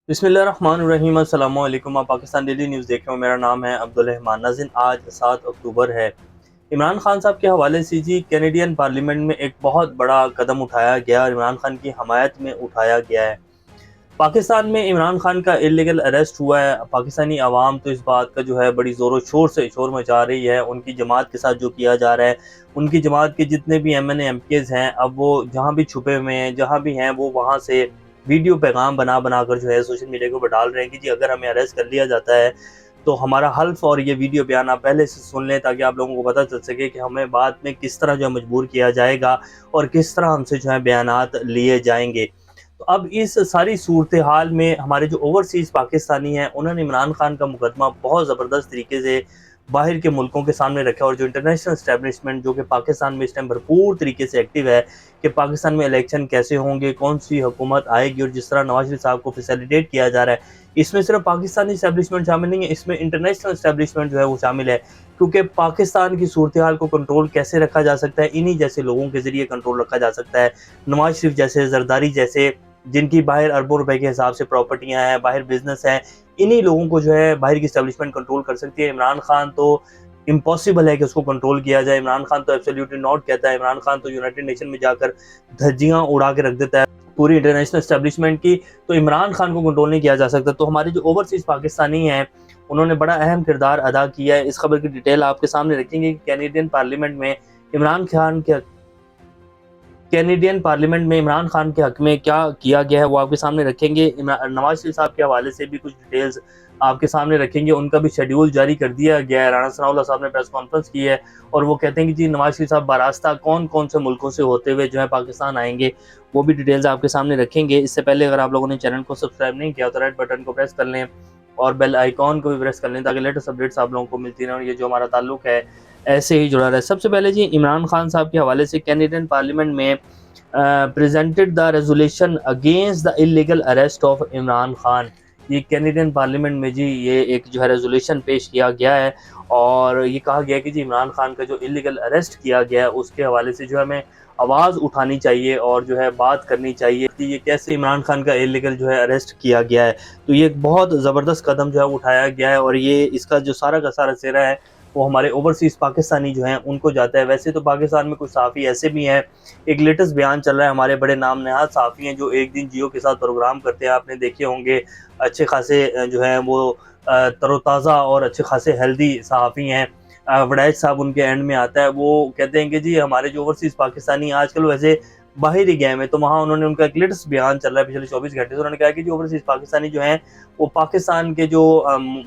बिस्मिल्लाहिर्रहमानिर्रहीम। अस्सलाम वालेकुम। आप पाकिस्तान डेली न्यूज़ देख रहे हो। मेरा नाम है अब्दुल रहमान। नाज़रीन, आज 7 अक्टूबर है। इमरान खान साहब के हवाले से जी कैनेडियन पार्लियामेंट में एक बहुत बड़ा कदम उठाया गया और इमरान खान की हमायत में उठाया गया है। पाकिस्तान में इमरान खान का इलीगल अरेस्ट हुआ है। पाकिस्तानी अवाम तो इस बात का जो है बड़ी ज़ोरों शोर से शोर मचा रही है। उनकी जमात के साथ जो किया जा रहा है, उनकी जमात के जितने भी MNA MPs हैं, अब वो जहाँ भी छुपे हुए हैं, जहाँ भी हैं, वो वहाँ से वीडियो पैगाम बना बना कर जो है सोशल मीडिया के ऊपर डाल रहे हैं कि जी अगर हमें अरेस्ट कर लिया जाता है तो हमारा हल्फ और ये वीडियो बयान आप पहले से सुन लें, ताकि आप लोगों को पता चल सके कि हमें बाद में किस तरह जो है मजबूर किया जाएगा और किस तरह हमसे जो है बयानात लिए जाएंगे। तो अब इस सारी सूरत हाल में हमारे जो ओवरसीज़ पाकिस्तानी हैं, उन्होंने इमरान खान का मुकदमा बहुत ज़बरदस्त तरीके से बाहर के मुल्कों के सामने रखा, और जो इंटरनेशनल इस्टेब्लिशमेंट जो कि पाकिस्तान में इस टाइम भरपूर तरीके से एक्टिव है कि पाकिस्तान में इलेक्शन कैसे होंगे, कौन सी हुकूमत आएगी, और जिस तरह नवाज शरीफ साहब को फैसिलिटेट किया जा रहा है, इसमें सिर्फ पाकिस्तानी इस्टेब्लिशमेंट शामिल नहीं है, इसमें इंटरनेशनल इस्टेब्लिशमेंट जो है वो शामिल है। क्योंकि पाकिस्तान की सूरत हाल को कंट्रोल कैसे रखा जा सकता है, इन्हीं जैसे लोगों के ज़रिए कंट्रोल रखा जा सकता है। नवाज शरीफ जैसे, जरदारी जैसे, जिनकी बाहर अरबों रुपए के हिसाब से प्रॉपर्टियां हैं, बाहर बिजनेस हैं, इन्हीं लोगों को जो है बाहर की इस्टेब्लिशमेंट कंट्रोल कर सकती है। इमरान खान तो इम्पॉसिबल है कि उसको कंट्रोल किया जाए। इमरान खान तो एब्सोल्युटली नॉट कहता है। इमरान खान तो यूनाइटेड नेशन में जाकर धज्जियां उड़ा के रख देता है पूरी इंटरनेशनल इस्टेब्लिशमेंट की। तो इमरान खान को कंट्रोल नहीं किया जा सकता। तो हमारे जो ओवरसीज़ पाकिस्तानी हैं, उन्होंने बड़ा अहम किरदार अदा किया है। इस खबर की डिटेल आपके सामने रखेंगे कि कैनेडियन पार्लियामेंट में इमरान खान के हक में क्या किया गया है, वो आपके सामने रखेंगे। नवाज शरीफ साहब के हवाले से भी कुछ डिटेल्स आपके सामने रखेंगे। उनका भी शेड्यूल जारी कर दिया गया है। राना सनाउल्लाह साहब ने प्रेस कॉन्फ्रेंस की है और वो कहते हैं कि जी नवाज शरीफ साहब बारास्ता कौन कौन से मुल्कों से होते हुए जो है पाकिस्तान आएंगे, वो भी डिटेल्स आपके सामने रखेंगे। इससे पहले अगर आप लोगों ने चैनल को सब्सक्राइब नहीं किया तो रेड बटन को प्रेस कर लें और बेल आइकॉन को भी प्रेस कर लें, ताकि लेटेस्ट अपडेट्स आप लोगों को मिलती रहें और ये जो हमारा ताल्लुक है ऐसे ही जुड़ा रहे। सबसे पहले जी इमरान खान साहब के हवाले से कैनेडियन पार्लियामेंट में presented the resolution against the illegal arrest of Imran Khan. ये कैनेडियन पार्लियामेंट में जी ये एक जो है रेजोल्यूशन पेश किया गया है और ये कहा गया है कि जी इमरान खान का जो इलीगल अरेस्ट किया गया है उसके हवाले से जो है हमें आवाज़ उठानी चाहिए और जो है बात करनी चाहिए कि ये कैसे इमरान खान का इलीगल जो है अरेस्ट किया गया है। तो ये एक बहुत ज़बरदस्त कदम जो है उठाया गया है और ये इसका जो सारा का सारा सेहरा है वो हमारे ओवरसीज़ पाकिस्तानी जो हैं उनको जाता है। वैसे तो पाकिस्तान में कुछ सहाफ़ी ऐसे भी हैं, एक लेटेस्ट बयान चल रहा है, हमारे बड़े नाम नहाद सहाफ़ी हैं जो एक दिन जियो के साथ प्रोग्राम करते हैं, आपने देखे होंगे, अच्छे खासे जो हैं वो तरोताज़ा और अच्छे खासे हेल्दी सहाफ़ी हैं। वड़ैच साहब उनके एंड में आता है, वो कहते हैं कि जी हमारे जो ओवरसीज़ पाकिस्तानी आजकल वैसे बाहर ही गए हैं, तो वहाँ उन्होंने उनका एक लेटेस्ट बयान चल रहा है पिछले 24 घंटे से, उन्होंने कहा कि जो ओवरसीज़ पाकिस्तानी जो हैं वो पाकिस्तान के जो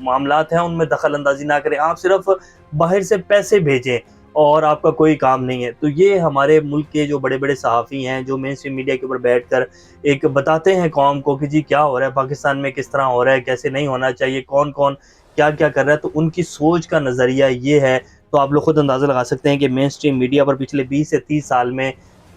मामलात हैं उनमें दखल अंदाजी ना करें, आप सिर्फ बाहर से पैसे भेजें और आपका कोई काम नहीं है। तो ये हमारे मुल्क के जो बड़े बड़े सहाफ़ी हैं जो मेन स्ट्रीम मीडिया के ऊपर बैठकर एक बताते हैं कौम को कि जी क्या हो रहा है पाकिस्तान में, किस तरह हो रहा है, कैसे नहीं होना चाहिए, कौन कौन क्या क्या कर रहा है, तो उनकी सोच का नज़रिया ये है। तो आप लोग खुद अंदाज़ा लगा सकते हैं कि मेन स्ट्रीम मीडिया पर पिछले 20 से 30 साल में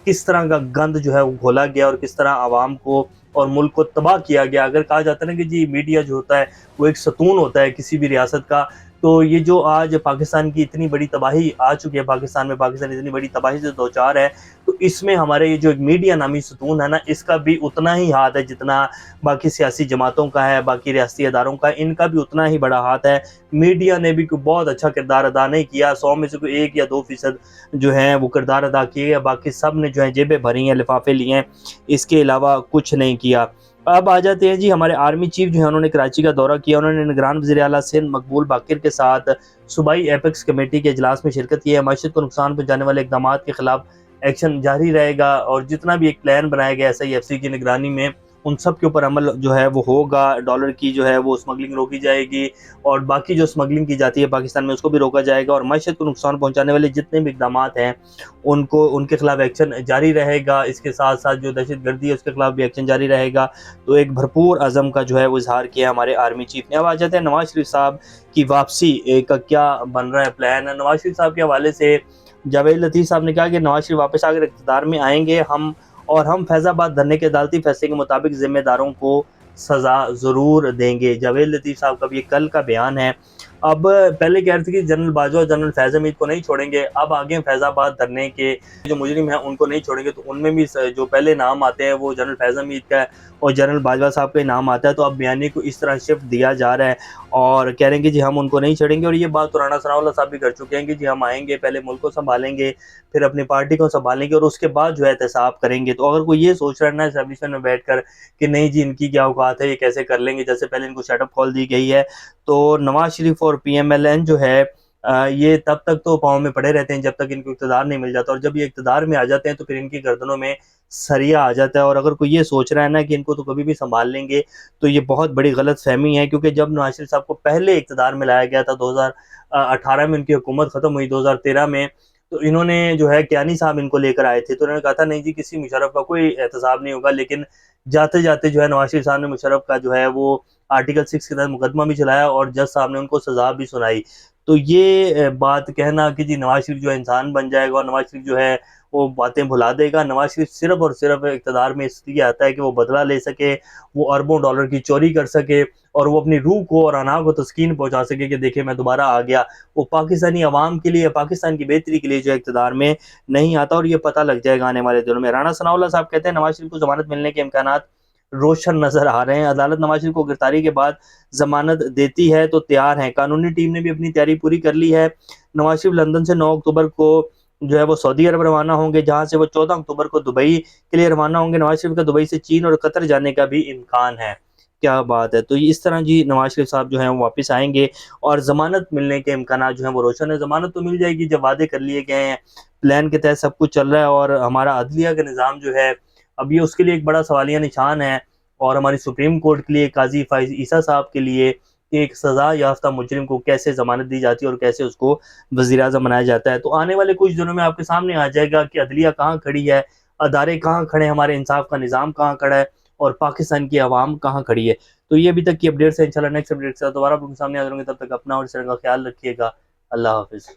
किस तरह का गंद जो है वो घोला गया और किस तरह आवाम को और मुल्क को तबाह किया गया। अगर कहा जाता है ना कि जी मीडिया जो होता है वो एक सतून होता है किसी भी रियासत का, तो ये जो आज पाकिस्तान की इतनी बड़ी तबाही आ चुकी है, पाकिस्तान इतनी बड़ी तबाही से दो चार है, तो इसमें हमारे ये जो एक मीडिया नामी सतून है ना, इसका भी उतना ही हाथ है जितना बाकी सियासी जमातों का है, बाकी रियासती अदारों का, इनका भी उतना ही बड़ा हाथ है। मीडिया ने भी कोई बहुत अच्छा किरदार अदा नहीं किया, 100 में से कोई 1 या 2% जो है वो किरदार अदा किए, बाकी सब ने जो है जेबें भरी हैं, लिफाफे लिए हैं, इसके अलावा कुछ नहीं किया। अब आ जाते हैं जी हमारे आर्मी चीफ जो है, उन्होंने कराची का दौरा किया। उन्होंने निगरान वज़ीर आला सिंध मकबूल बाकिर के साथ सूबाई एपेक्स कमेटी के इजलास में शिरकत की है। मईशत को नुकसान पहुंचाने वाले इकदाम के खिलाफ एक्शन जारी रहेगा और जितना भी एक प्लान बनाया गया SIFC की निगरानी में उन सब के ऊपर अमल जो है वो होगा। डॉलर की जो है वो स्मगलिंग रोकी जाएगी और बाकी जो स्मगलिंग की जाती है पाकिस्तान में उसको भी रोका जाएगा, और मईशत को नुकसान पहुंचाने वाले जितने भी इकदाम हैं उनको उनके खिलाफ एक्शन जारी रहेगा। इसके साथ साथ जो दहशत गर्दी है उसके खिलाफ भी एक्शन जारी रहेगा। तो एक भरपूर अज़म का जो है वो इजहार किया हमारे आर्मी चीफ ने। अब आ जाते हैं नवाज शरीफ साहब की वापसी का क्या बन रहा है प्लान। नवाज शरीफ साहब के हवाले से जावेद लतीफ़ साहब ने कहा कि नवाज शरीफ वापस आकर इक़्तिदार में आएंगे, हम फैज़ाबाद धरने के अदालती फैसले के मुताबिक जिम्मेदारों को سزا ضرور دیں گے۔ جاوید لطیف صاحب کا بھی یہ کل کا بیان ہے۔ اب پہلے کہہ رہے تھے کہ جنرل باجوہ اور جنرل فیض حمید کو نہیں چھوڑیں گے، اب آگے فیض آباد دھرنے کے جو مجرم ہیں ان کو نہیں چھوڑیں گے، تو ان میں بھی جو پہلے نام آتے ہیں وہ جنرل فیض حمید کا ہے اور جنرل باجوہ صاحب کا نام آتا ہے۔ تو اب بیانیے کو اس طرح شفٹ دیا جا رہا ہے اور کہہ رہے ہیں کہ جی ہم ان کو نہیں چھوڑیں گے، اور یہ بات تو رانا ثناء اللہ صاحب بھی کر چکے ہیں کہ جی ہم آئیں گے، پہلے ملک کو سنبھالیں گے، پھر اپنی پارٹی کو سنبھالیں گے اور اس کے بعد جو ہے احتساب کریں گے۔ تو اگر کوئی یہ سوچ رہا ہے نا اسٹیبلشمنٹ میں بیٹھ کر کہ نہیں جی ان کی کیا اوقات ہے، یہ کیسے کر لیں گے، جیسے پہلے ان کو سیٹ اپ کال دی گئی ہے، تو نواز شریف اور پی ایم ایل این جو ہے یہ تب تک تو پاؤں میں پڑے رہتے ہیں جب تک ان کو اقتدار نہیں مل جاتا، اور جب یہ اقتدار میں آ جاتے ہیں تو پھر ان کی گردنوں میں سریا آ جاتا ہے۔ اور اگر کوئی یہ سوچ رہا ہے نا کہ ان کو تو کبھی بھی سنبھال لیں گے تو یہ بہت بڑی غلط فہمی ہے، کیونکہ جب نواز شریف صاحب کو پہلے اقتدار میں لایا گیا تھا 2018 میں ان کی حکومت ختم ہوئی 2013 میں، تو انہوں نے جو ہے کیانی صاحب ان کو لے کر آئے تھے، تو انہوں نے کہا تھا نہیں جی کسی مشرف کا کوئی احتساب نہیں ہوگا، لیکن جاتے جاتے جو ہے نواز شریف صاحب نے مشرف کا جو ہے وہ آرٹیکل 6 کے تحت مقدمہ بھی چلایا اور جج صاحب نے ان کو سزا بھی سنائی۔ تو یہ بات کہنا کہ جی نواز شریف جو ہے انسان بن جائے گا اور نواز شریف جو ہے وہ باتیں بھلا دے گا، نواز شریف صرف اور صرف اقتدار میں اس لیے آتا ہے کہ وہ بدلہ لے سکے، وہ اربوں ڈالر کی چوری کر سکے اور وہ اپنی روح کو اور انا کو تسکین پہنچا سکے کہ دیکھیں میں دوبارہ آ گیا۔ وہ پاکستانی عوام کے لیے، پاکستان کی بہتری کے لیے جو اقتدار میں نہیں آتا، اور یہ پتہ لگ جائے گا آنے والے دنوں میں۔ رانا ثناء اللہ صاحب کہتے ہیں نواز شریف کو ضمانت ملنے کے امکانات روشن نظر آ رہے ہیں، عدالت نواز شریف کو گرفتاری کے بعد ضمانت دیتی ہے تو تیار ہیں، قانونی ٹیم نے بھی اپنی تیاری پوری کر لی ہے۔ نواز شریف لندن سے 9 اکتوبر کو جو ہے وہ سعودی عرب روانہ ہوں گے، جہاں سے وہ 14 اکتوبر کو دبئی کے لیے روانہ ہوں گے۔ نواز شریف کا دبئی سے چین اور قطر جانے کا بھی امکان ہے۔ کیا بات ہے! تو اس طرح جی نواز شریف صاحب جو ہیں وہ واپس آئیں گے اور ضمانت ملنے کے امکانات جو ہیں وہ روشن ہے۔ ضمانت تو مل جائے گی جب وعدے کر لیے گئے ہیں، پلان کے تحت سب کچھ چل رہا ہے، اور ہمارا عدلیہ کا نظام جو ہے اب یہ اس کے لیے ایک بڑا سوالیہ نشان ہے، اور ہماری سپریم کورٹ کے لیے قاضی فائز عیسیٰ صاحب کے لیے کہ ایک سزا یافتہ مجرم کو کیسے ضمانت دی جاتی ہے اور کیسے اس کو وزیر اعظم بنایا جاتا ہے۔ تو آنے والے کچھ دنوں میں آپ کے سامنے آ جائے گا کہ عدلیہ کہاں کھڑی ہے، ادارے کہاں کھڑے ہیں، ہمارے انصاف کا نظام کہاں کھڑا ہے، اور پاکستان کی عوام کہاں کھڑی ہے۔ تو یہ ابھی تک کی اپڈیٹس ہیں، انشاءاللہ نیکسٹ اپڈیٹ سے دوبارہ آپ کے سامنے حاضر ہوں گے، تب تک اپنا اور اس طرح کا خیال رکھیے گا۔ اللہ حافظ۔